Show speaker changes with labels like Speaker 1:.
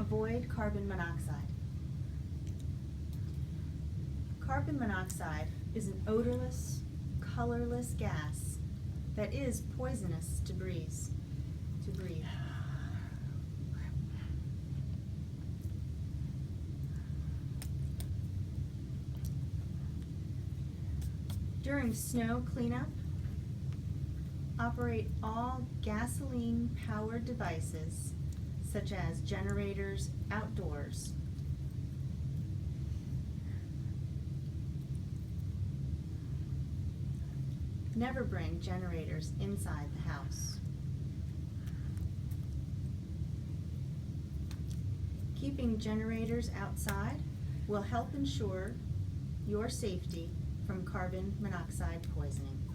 Speaker 1: Avoid carbon monoxide. Carbon monoxide is an odorless, colorless gas that is poisonous to breathe. During snow cleanup, operate all gasoline-powered devices, such as generators, outdoors. Never bring generators inside the house. Keeping generators outside will help ensure your safety from carbon monoxide poisoning.